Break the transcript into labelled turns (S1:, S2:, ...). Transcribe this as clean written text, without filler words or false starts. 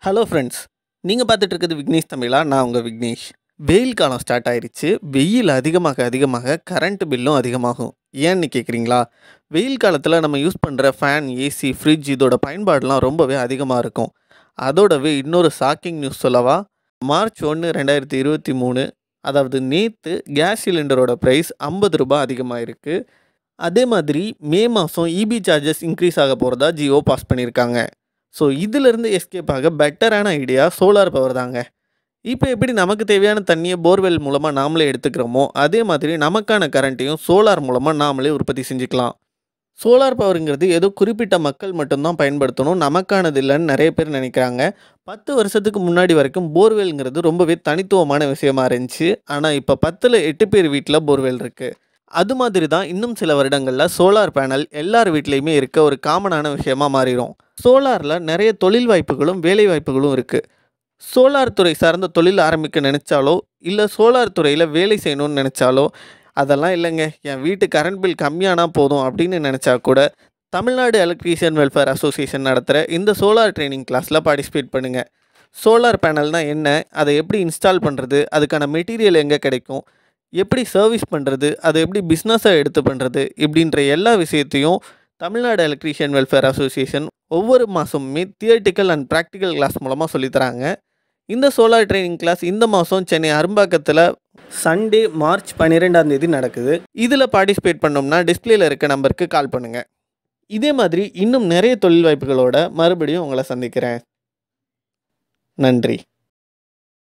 S1: Hello friends, நீங்கள் பார்த்துட்டு இருக்கிறது விக்னேஷ் தமிழா. நான் உங்கள் விக்னேஷ். வெயில் காலம் ஸ்டார்ட் ஆயிடுச்சு. வெயில் அதிகமாக கரண்ட் பில்லும் அதிகமாகும். ஏன்னு கேட்குறீங்களா? வெயில் காலத்தில் நம்ம யூஸ் பண்ணுற ஃபேன், ஏசி, ஃப்ரிட்ஜ் இதோட பயன்பாடுலாம் ரொம்பவே அதிகமாக இருக்கும். அதோடவே இன்னொரு ஷாக்கிங் நியூஸ் சொல்லவா? மார்ச் 1, 2023, அதாவது நேற்று கேஸ் சிலிண்டரோட ப்ரைஸ் ₹50 அதிகமாக இருக்குது. அதே மாதிரி மே மாதம் இபி சார்ஜஸ் இன்க்ரீஸ் ஆக போகிறதா ஜியோ பாஸ் பண்ணியிருக்காங்க. ஸோ இதிலிருந்து எஸ்கேப் ஆக பெட்டரான ஐடியா சோலார் பவர் தாங்க. இப்போ எப்படி நமக்கு தேவையான தண்ணியை போர்வெல் மூலமாக நாமளே எடுத்துக்கிறோமோ, அதே மாதிரி நமக்கான கரண்ட்டையும் சோலார் மூலமாக நாமளே உற்பத்தி செஞ்சுக்கலாம். சோலார் பவருங்கிறது ஏதோ குறிப்பிட்ட மக்கள் மட்டும்தான் பயன்படுத்தணும், நமக்கானது இல்லைன்னு நிறைய பேர் நினைக்கிறாங்க. 10 வருஷத்துக்கு முன்னாடி வரைக்கும் போர்வெல்ங்கிறது ரொம்பவே தனித்துவமான விஷயமா இருந்துச்சு. ஆனால் இப்போ 10ல் 8 பேர் வீட்டில் போர்வெல் இருக்குது. அது மாதிரி தான் இன்னும் சில வருடங்களில் சோலார் பேனல் எல்லார் வீட்லேயுமே இருக்க ஒரு காமனான விஷயமா மாறிடும். சோலாரில் நிறைய தொழில் வாய்ப்புகளும் வேலை வாய்ப்புகளும் இருக்குது. சோலார் துறை சார்ந்த தொழில் ஆரம்பிக்க நினச்சாலோ, இல்லை சோலார் துறையில் வேலை செய்யணும்னு நினச்சாலோ, அதெல்லாம் இல்லைங்க, என் வீட்டு கரண்ட் பில் கம்மியானா போதும் அப்படின்னு நினச்சா கூட தமிழ்நாடு எலக்ட்ரீஷியன் வெல்ஃபேர் அசோசியேஷன் நடத்துகிற இந்த சோலார் ட்ரைனிங் கிளாஸில் பார்ட்டிசிபேட் பண்ணுங்கள். சோலார் பேனல்னால் என்ன, அதை எப்படி இன்ஸ்டால் பண்ணுறது, அதுக்கான மெட்டீரியல் எங்கே கிடைக்கும், எப்படி சர்வீஸ் பண்ணுறது, அதை எப்படி பிஸ்னஸாக எடுத்து பண்ணுறது, இப்படின்ற எல்லா விஷயத்தையும் தமிழ்நாடு எலக்ட்ரீஷியன் வெல்ஃபேர் அசோசியேஷன் ஒவ்வொரு மாதமுமே தியரிட்டிக்கல் அண்ட் ப்ராக்டிக்கல் கிளாஸ் மூலமாக சொல்லித்தராங்க. இந்த சோலார் ட்ரைனிங் கிளாஸ் இந்த மாதம் சென்னை அரும்பாக்கத்தில் சண்டே மார்ச் 12 நடக்குது. இதில் பார்ட்டிசிபேட் பண்ணோம்னா டிஸ்பிளேல இருக்க நம்பருக்கு கால் பண்ணுங்கள். இதே மாதிரி இன்னும் நிறைய தொழில் வாய்ப்புகளோட மறுபடியும் உங்களை சந்திக்கிறேன். நன்றி.